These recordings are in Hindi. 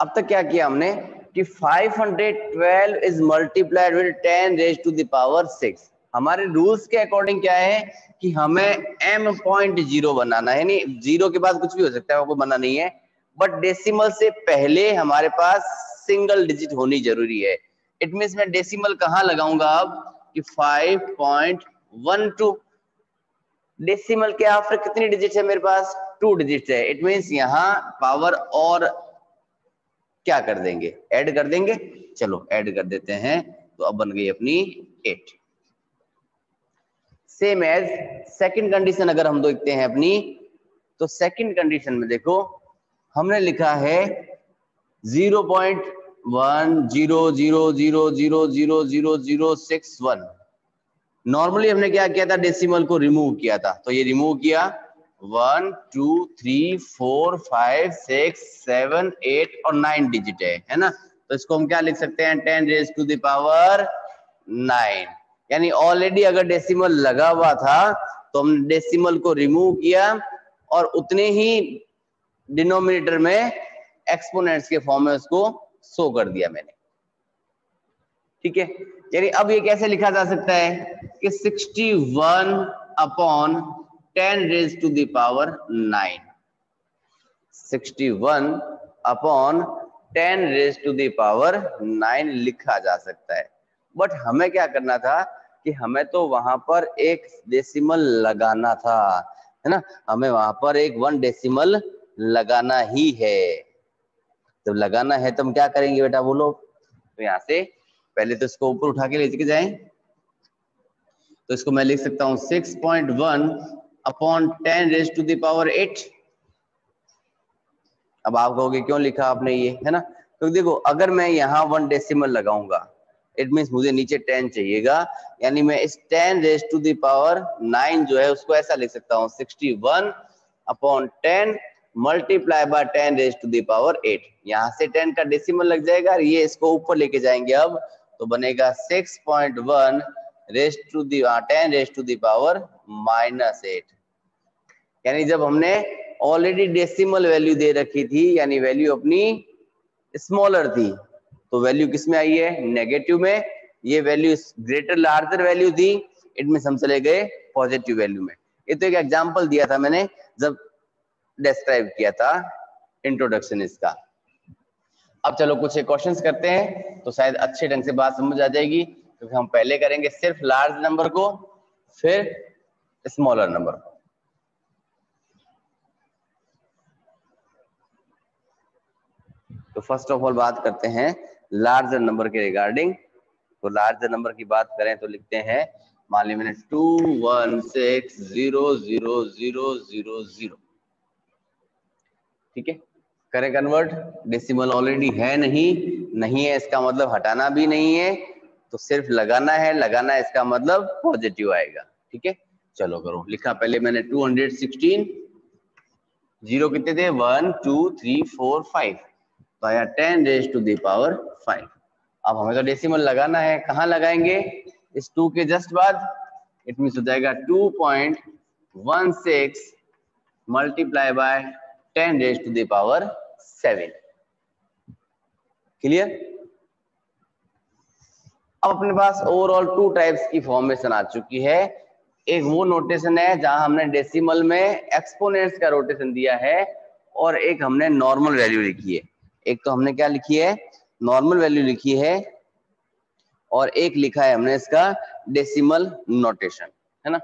अब तक क्या किया हमने कि 512 is multiplied with 10 raise to the power 6। हमारे रूल्स के अकॉर्डिंग क्या है कि हमें m.0 बनाना है, नहीं जीरो के बाद कुछ भी हो सकता है, वो बना नहीं है, बट डेसिमल से पहले हमारे पास सिंगल डिजिट होनी जरूरी है। इट मीन्स मैं डेसिमल कहाँ लगाऊंगा अब कि 5.12। डेसिमल के आफ्टर कितनी डिजिट है मेरे पास, 2 डिजिट है। इट मीन्स यहाँ पावर और क्या कर देंगे, ऐड कर देंगे। चलो ऐड कर देते हैं, तो अब बन गई अपनी 8। सेम एज सेकंड कंडीशन अगर हम देखते हैं अपनी, तो सेकंड कंडीशन में देखो हमने लिखा है 0.1000000061। नॉर्मली हमने क्या किया था, डेसिमल को रिमूव किया था, तो ये रिमूव किया 1 2 3 4 5 6 7 8 और 9 डिजिट है ना। तो इसको हम क्या लिख सकते हैं, 10 रेज टू द पावर 9। यानी ऑलरेडी अगर डेसिमल लगा हुआ था तो हमने डेसिमल को रिमूव किया और उतने ही डिनोमिनेटर में एक्सपोनेंट्स के फॉर्म में उसको शो कर दिया मैंने। ठीक है, यानी अब ये कैसे लिखा जा सकता है कि 61 upon 10 raise to the power 9। 61 upon 10 raise to the power 9 लिखा जा सकता है। बट हमें क्या करना था कि हमें तो वहां पर एक डेसिमल लगाना था, है ना, हमें वहां पर एक 1 डेसिमल लगाना ही है। जब लगाना है तो हम क्या करेंगे बेटा बोलो, तो यहाँ से पहले तो इसको ऊपर उठा के लेके जाएं, तो इसको मैं लिख सकता हूँ 6.1 upon 10 raise to the power 8। अब आप कहोगे क्यों लिखा आपने ये, है ना, तो देखो अगर मैं यहाँ 1 डेसिमल लगाऊंगा इट मीन्स मुझे नीचे 10 चाहिएगा, यानी मैं इस 10 रेज टू द पावर 9 जो है उसको ऐसा लिख सकता हूँ 61 upon 10 multiply by 10 raise to the power 8। यहाँ से 10 का डेसिमल लग जाएगा, ये इसको ऊपर लेके जाएंगे अब, तो बनेगा 6.1 raise to the 10 raise to the power -8। यानी जब हमने ऑलरेडी डेसिमल वैल्यू दे रखी थी, यानी वैल्यू अपनी स्मॉलर थी, तो वैल्यू किस में आई है, नेगेटिव में। ये वैल्यू ग्रेटर लार्जर वैल्यू थी, इट मींस हम चले गए पॉजिटिव वैल्यू में। ये तो एक एग्जांपल दिया था मैंने जब डिस्क्राइब किया था इंट्रोडक्शन इसका। अब चलो कुछ क्वेश्चंस करते हैं तो शायद अच्छे ढंग से बात समझ आ जाएगी, क्योंकि हम पहले करेंगे सिर्फ लार्ज नंबर को फिर स्मॉलर नंबर को। तो फर्स्ट ऑफ ऑल बात करते हैं लार्जर नंबर के रिगार्डिंग। तो लार्जर नंबर की बात करें तो लिखते हैं, मान लीजिए मैंने 216000000। ठीक है, करें कन्वर्ट, डेसिमल ऑलरेडी है नहीं है इसका मतलब हटाना भी नहीं है, तो सिर्फ लगाना है, लगाना है इसका मतलब पॉजिटिव आएगा। ठीक है, चलो करो, लिखा पहले मैंने 216, जीरो कितने थे 1 2 3 4 5, तो आया 10 रेज टू द पावर 5। अब हमें तो डेसिमल लगाना है, कहाँ लगाएंगे, इस 2 के जस्ट बाद, इट मींस हो जाएगा 2.16 multiply by 10 raise to the power 7। Clear. अब अपने पास ओवरऑल 2 टाइप्स की फॉर्मेशन आ चुकी है। एक वो नोटेशन है जहां हमने डेसिमल में एक्सपोनेंट्स का रोटेशन दिया है, और एक हमने नॉर्मल वैल्यू लिखी है। एक तो हमने क्या लिखी है, नॉर्मल वैल्यू लिखी है, और एक लिखा है हमने इसका डेसिमल नोटेशन, है ना।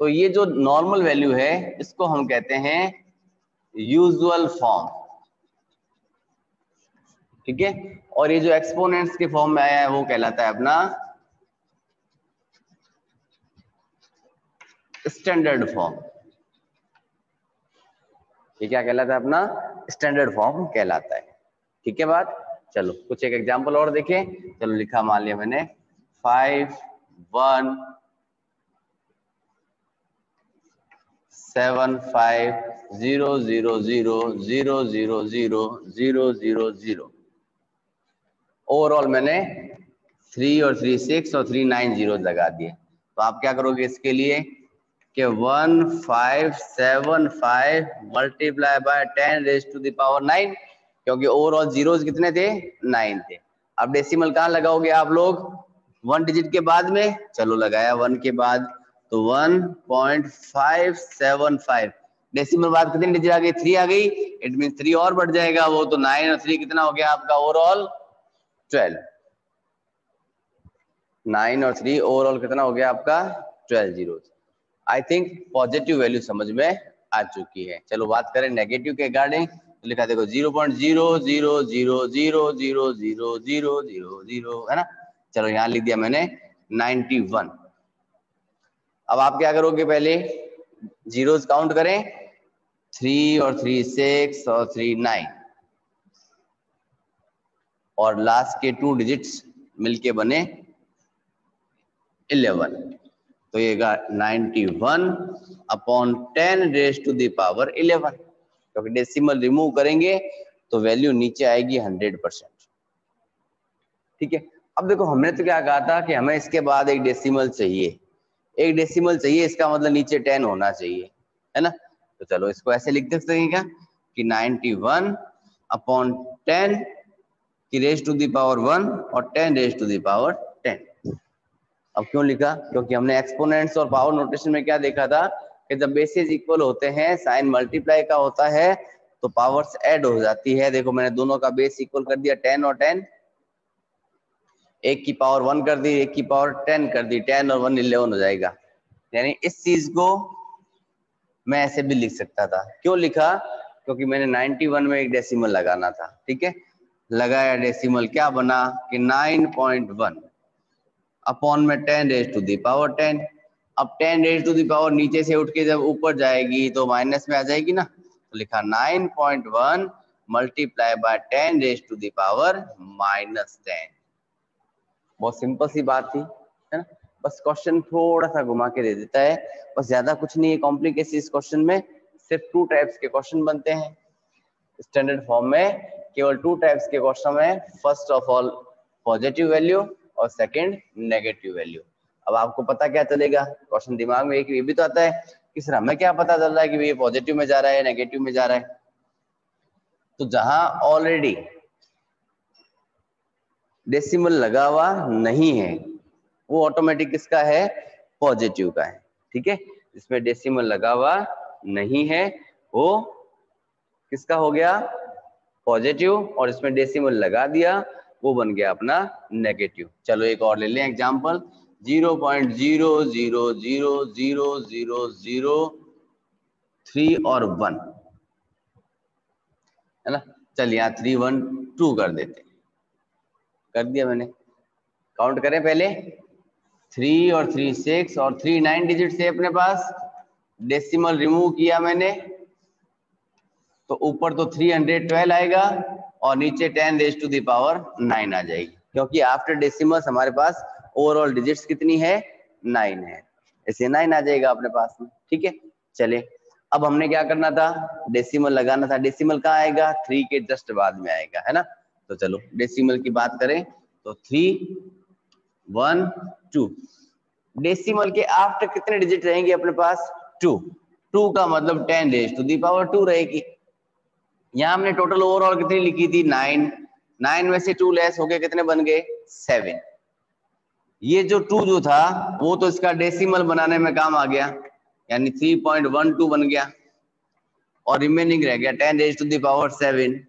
तो ये जो नॉर्मल वैल्यू है इसको हम कहते हैं यूजुअल फॉर्म। ठीक है, और ये जो एक्सपोनेंट्स के फॉर्म में आया है वो कहलाता है अपना स्टैंडर्ड फॉर्म। ये क्या कहलाता है, अपना स्टैंडर्ड फॉर्म कहलाता है। ठीक है बात। चलो कुछ एक एग्जांपल और देखें। चलो लिखा मान लिया मैंने 5 1 7 5 0 0 0 0 0 0 0 0 0। ओवरऑल मैंने 3 और 3 6 और 3 9 जीरो लगा दिए। तो आप क्या करोगे इसके लिए कि 1575 multiply by 10 raise to the power 9, क्योंकि ओवरऑल जीरोज कितने थे, 9 थे। अब डेसिमल कहाँ लगाओगे आप लोग, 1 डिजिट के बाद में, चलो लगाया 1 के बाद, तो 1.575। डेसिमल बाद कितनी डिजिट आ गई, 3 आ गई, इट मीन 3 और बढ़ जाएगा वो, तो 9 और 3 कितना हो गया आपका ओवरऑल 12। 9 और 3 ओवरऑल कितना हो गया आपका 12 zeros. I think positive value समझ में आ चुकी है। चलो बात करें नेगेटिव के रिगार्डिंग, तो लिखा देखो 0.000000000 है ना। चलो यहाँ लिख दिया मैंने 91। अब आप क्या करोगे, पहले जीरोज काउंट करें, 3 और 3 6 और 3 9, और लास्ट के 2 डिजिट्स मिलके बने 11, तो ये 91/10⁻11, क्योंकि डेसिमल रिमूव करेंगे तो वैल्यू नीचे आएगी 100%। ठीक है, अब देखो हमने तो क्या कहा था कि हमें इसके बाद एक डेसिमल चाहिए, एक डेसिमल चाहिए, इसका मतलब नीचे 10 होना चाहिए, है ना। तो चलो इसको ऐसे लिख सकते हैं क्या कि 91/10 की रेज़ टू द पावर 1 और 10 रेज़ टू द पावर 10। अब क्यों लिखा, क्योंकि हमने एक्सपोनेंट्स और पावर नोटेशन में क्या देखा था कि जब बेसिस इक्वल होते हैं, साइन मल्टीप्लाई का होता है, तो पावर्स ऐड हो जाती है। देखो मैंने दोनों का बेस इक्वल कर दिया 10 और 10, एक की पावर 1 कर दी, एक की पावर 10 कर दी, 10 और 1 11 हो जाएगा। यानी इस चीज को मैं ऐसे भी लिख सकता था। क्यों लिखा, क्योंकि मैंने 91 में एक डेसिमल लगाना था। ठीक है, लगाया डेसिमल, क्या बना कि 9.1 अपॉन में 10 रेज़ टू दी पावर 10। अब 10 रेज़ टू दी पावर नीचे से उठ के जब ऊपर जाएगी तो माइनस में आ जाएगी ना, तो लिखा 9.1 multiply by 10 raise to the power -10। बहुत सिंपल सी बात थी, है ना। बस क्वेश्चन थोड़ा सा घुमा के दे देता है, बस ज्यादा कुछ नहीं है कॉम्प्लिकेशन इस क्वेश्चन में। सिर्फ 2 टाइप्स के क्वेश्चन बनते हैं स्टैंडर्ड फॉर्म में, केवल 2 टाइप्स के क्वेश्चन है। First of all positive value और सेकंड नेगेटिव वैल्यू। अब आपको पता क्या चलेगा, क्वेश्चन दिमाग में एक ये भी तो आता है कि सर हमें क्या पता चल रहा है कि ये पॉजिटिव में जा रहा है नेगेटिव में जा रहा है। तो जहां ऑलरेडी डेसिमल लगा हुआ नहीं है वो ऑटोमेटिक किसका है, पॉजिटिव का है। ठीक है, जिसमें डेसिमल लगा हुआ नहीं है वो किसका हो गया, पॉजिटिव, और इसमें डेसिमल लगा दिया वो बन गया अपना नेगेटिव। चलो एक और ले लें एग्जांपल, 0.0000003 और 1, है ना। चल यहाँ 3 1 2 कर देते, कर दिया मैंने। काउंट करें पहले, 3 और 3 6 और 3 9 डिजिट थे अपने पास, डेसिमल रिमूव किया मैंने, तो ऊपर तो 312 आएगा और नीचे 10 रेज़ टू द पावर 9 आ जाएगी, क्योंकि आफ्टर डेसिमल्स हमारे पास ओवरऑल डिजिट्स कितनी है, 9 है, ऐसे 9 आ जाएगा अपने पास में। ठीक है, चले अब हमने क्या करना था, डेसिमल लगाना था। डेसिमल कहाँ आएगा, 3 के जस्ट बाद में आएगा, है ना। तो चलो डेसिमल की बात करें तो 3 1 2, डेसिमल के आफ्टर कितने डिजिट रहेंगे अपने पास, 2। 2 का मतलब 10 रेज़ टू द पावर 2 रहेगी। यहाँ हमने टोटल ओवरऑल कितनी लिखी थी, 9। 9 में से 2 लेस हो गए, कितने बन गए, 7। ये जो 2 जो था वो तो इसका डेसिमल बनाने में काम आ गया, यानी 3.12 बन गया, और रिमेनिंग रह गया 10 रेज़ टू द पावर 7।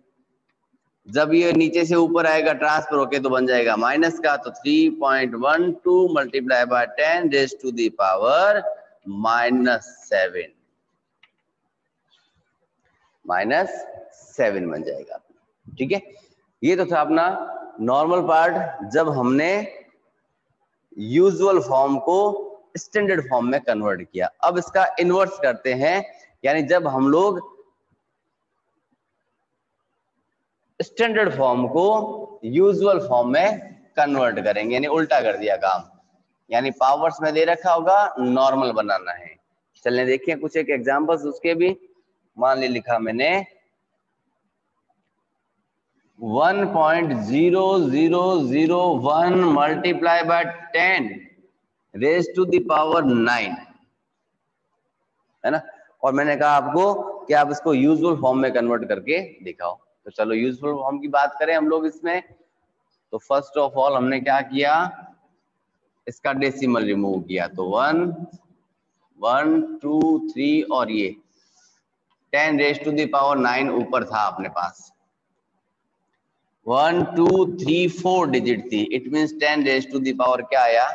जब ये नीचे से ऊपर आएगा ट्रांसफर होके तो बन जाएगा माइनस का, तो 3.12 multiply by 10 raise to the power -7 -7 बन जाएगा। ठीक है, ये तो था अपना नॉर्मल पार्ट जब हमने यूजुअल फॉर्म को स्टैंडर्ड फॉर्म में कन्वर्ट किया। अब इसका इन्वर्स करते हैं, यानी जब हम लोग स्टैंडर्ड फॉर्म को यूजुअल फॉर्म में कन्वर्ट करेंगे, यानी उल्टा कर दिया काम, यानी पावर्स में दे रखा होगा, नॉर्मल बनाना है। चलिए देखिए कुछ एक एग्जांपल्स उसके भी। मान ली लिखा मैंने 1.0001 multiply by 10 raise to the power 9, है ना। और मैंने कहा आपको कि आप इसको यूजुअल फॉर्म में कन्वर्ट करके दिखाओ। तो चलो यूजफुल फॉर्म की बात करें हम लोग इसमें, तो फर्स्ट ऑफ ऑल हमने क्या किया, इसका डेसिमल रिमूव किया, तो 1 1 2 3 और ये 10⁻⁹ ऊपर था अपने पास, 1 2 3 4 डिजिट थी, इट मींस 10⁻⁴ क्या आया,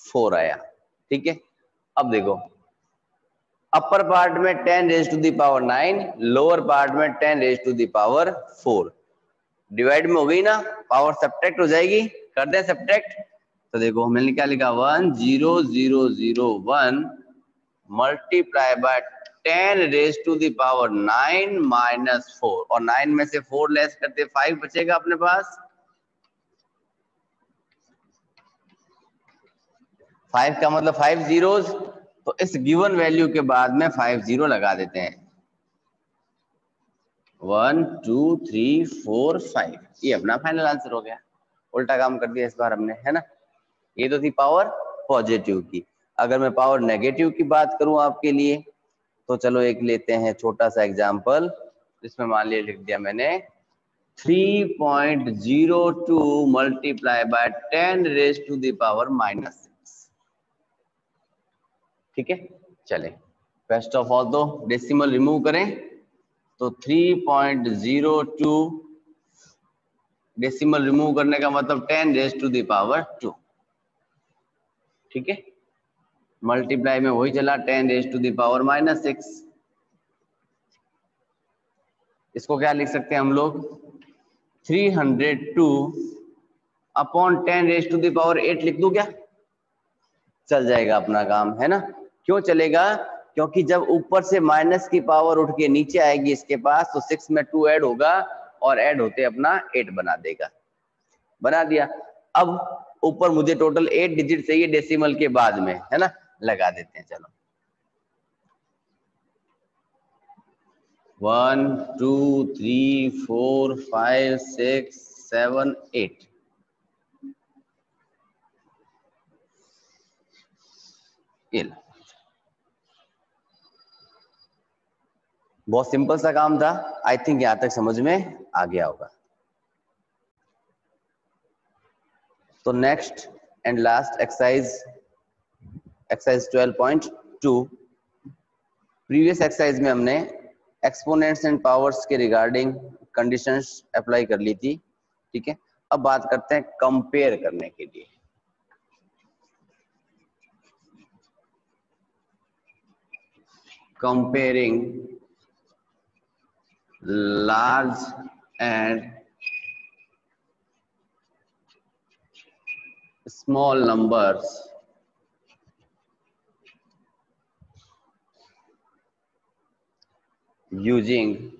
4 आया। ठीक है, अब देखो अपर पार्ट में 10⁻⁹, लोअर पार्ट में 10⁻⁴, डिवाइड में हो गई ना, पावर सब्ट्रैक्ट हो जाएगी, कर दें सब्ट्रैक्ट। तो देखो मैंने क्या लिखा, 1 0 0 0 1 मल्टीप्लाई बाय 10⁻⁹ माइनस 4, और 9 में से 4 लेस करते 5 बचेगा अपने पास, 5 का मतलब 5 जीरोस, तो इस गिवन वैल्यू के बाद में 5 जीरो लगा देते हैं, 1 2 3 4 5, ये अपना फाइनल आंसर हो गया। उल्टा काम कर दिया इस बार हमने, है ना। ये तो थी पावर पॉजिटिव की। अगर मैं पावर नेगेटिव की बात करूं आपके लिए, तो चलो एक लेते हैं छोटा सा एग्जांपल, इसमें मान लिया लिख दिया मैंने 3.02 मल्टीप्लाई बाय 10⁻⁻⁻6। ठीक है, चले फर्स्ट ऑफ ऑल तो डेसिमल रिमूव करें, तो 3.02 डेसिमल रिमूव करने का मतलब 10⁻²। ठीक है, मल्टीप्लाई में वही चला 10⁻⁻⁻6। इसको क्या लिख सकते हैं हम लोग, 302 अपॉन 10⁻⁸ लिख दूं क्या, चल जाएगा अपना काम, है ना। क्यों चलेगा, क्योंकि जब ऊपर से माइनस की पावर उठ के नीचे आएगी इसके पास, तो 6 में 2 ऐड होगा और ऐड होते अपना 8 बना देगा, बना दिया। अब ऊपर मुझे टोटल 8 डिजिट चाहिए डेसिमल के बाद में, है ना, लगा देते हैं। चलो 1 2 3 4 5 6 7 8, बहुत सिंपल सा काम था। आई थिंक यहां तक समझ में आ गया होगा। तो next and last exercise 12.2, previous exercise में हमने एक्सपोनेंट्स एंड पावर्स के रिगार्डिंग कंडीशंस अप्लाई कर ली थी। ठीक है, अब बात करते हैं कंपेयर करने के लिए। Comparing large and small numbers using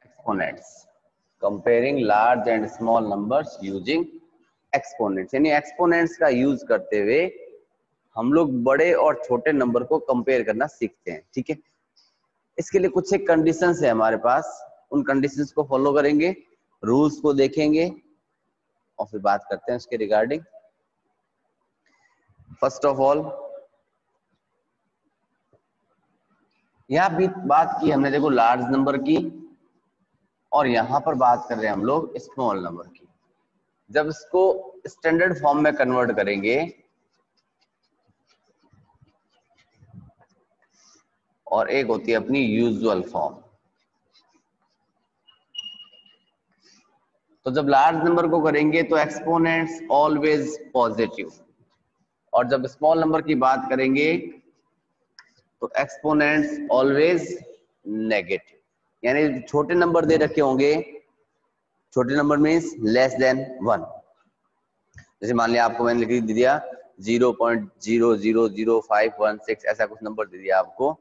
exponents। comparing large and small numbers using exponents, यानी एक्सपोनेंट्स का यूज करते हुए हम लोग बड़े और छोटे नंबर को कंपेयर करना सीखते हैं। ठीक है, इसके लिए कुछ एक कंडीशंस है हमारे पास, उन कंडीशंस को फॉलो करेंगे, रूल्स को देखेंगे और फिर बात करते हैं उसके रिगार्डिंग। फर्स्ट ऑफ ऑल यहां भी बात की हमने, देखो लार्ज नंबर की, और यहां पर बात कर रहे हैं हम लोग स्मॉल नंबर की। जब इसको स्टैंडर्ड फॉर्म में कन्वर्ट करेंगे और एक होती है अपनी यूजुअल फॉर्म, तो जब लार्ज नंबर को करेंगे तो एक्सपोनेंट्स ऑलवेज पॉजिटिव, और जब स्मॉल नंबर की बात करेंगे तो एक्सपोनेंट्स ऑलवेज नेगेटिव। यानी छोटे नंबर दे रखे होंगे, छोटे नंबर मीन्स लेस देन 1, जैसे मान लिया आपको मैंने लिख दिया 0.000516, ऐसा कुछ नंबर दे दिया आपको।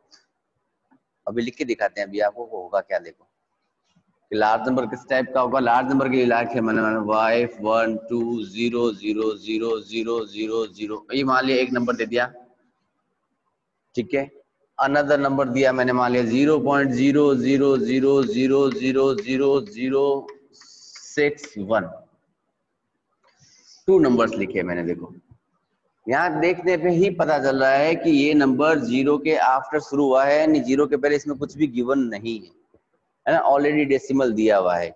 अभी लिख के दिखाते हैं अभी आपको, वो होगा क्या, देखो कि लार्ज नंबर किस टाइप का होगा। लार्ज नंबर के इलाके मैंने 5 1 2 0 0 0 0 0 0, ये मान लिया एक नंबर दे दिया। ठीक है, अनदर नंबर दिया मैंने मान लिया 0.0000000061, 2 नंबर्स लिखे मैंने, देखो यहाँ देखने पे ही पता चल रहा है कि ये नंबर 0 के आफ्टर शुरू हुआ है, यानी 0 के पहले इसमें कुछ भी गिवन नहीं है ना, ऑलरेडी डेसिमल दिया हुआ है।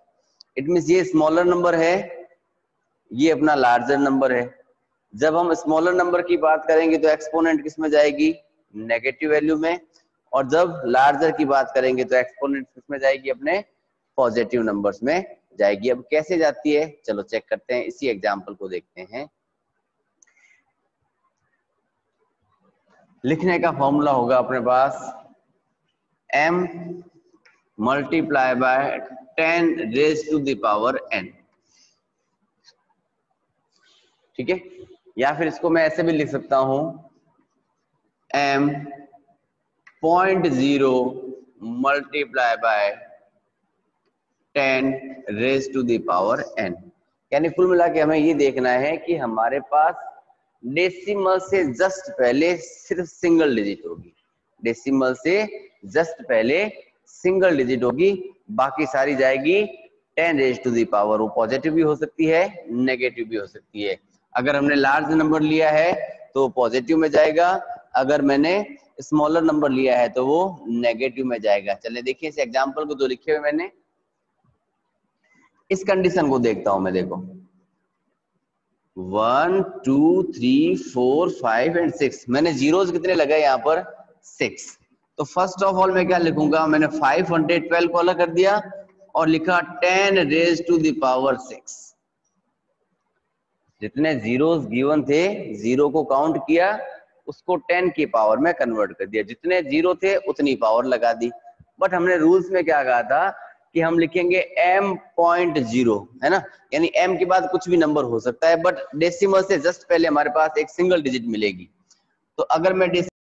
इट मीन्स ये स्मॉलर नंबर है, ये अपना लार्जर नंबर है। जब हम स्मॉलर नंबर की बात करेंगे तो एक्सपोनेंट किस में जाएगी, नेगेटिव वैल्यू में, और जब लार्जर की बात करेंगे तो एक्सपोनेंट किस में जाएगी, अपने पॉजिटिव नंबर्स में जाएगी। अब कैसे जाती है चलो चेक करते हैं, इसी एग्जांपल को देखते हैं। लिखने का फॉर्मूला होगा अपने पास m multiply by 10 raise to the power n, ठीक है। या फिर इसको मैं ऐसे भी लिख सकता हूं m 0.0 multiply by 10 raise to the power n। यानी कुल मिला के हमें ये देखना है कि हमारे पास डेसिमल से जस्ट पहले सिर्फ सिंगल डिजिट होगी, डेसिमल से जस्ट पहले सिंगल डिजिट होगी, बाकी सारी जाएगी 10 रेज टू द पावर। वो पॉजिटिव भी हो सकती है, नेगेटिव भी हो सकती है। अगर हमने लार्ज नंबर लिया है तो पॉजिटिव में जाएगा, अगर मैंने स्मॉलर नंबर लिया है तो वो नेगेटिव में जाएगा। चलिए देखिए इस एग्जांपल को जो लिखे हुए मैंने, इस कंडीशन को देखता हूं मैं। देखो 1 2 3 4 5 एंड 6, मैंने जीरोस कितने लगाए यहाँ पर, 6। तो फर्स्ट ऑफ ऑल मैं क्या लिखूंगा, मैंने 512 को अलग कर दिया और लिखा 10 रेज टू द पावर 6। जितने जीरोस गिवन थे, जीरो को काउंट किया, उसको 10 की पावर में कन्वर्ट कर दिया, जितने जीरो थे उतनी पावर लगा दी। बट हमने रूल्स में क्या कहा था कि हम लिखेंगे m.0, है ना, यानी m के बाद कुछ भी नंबर हो सकता है, बट डेसिमल से जस्ट पहले हमारे पास एक सिंगल डिजिट मिलेगी। तो अगर मैं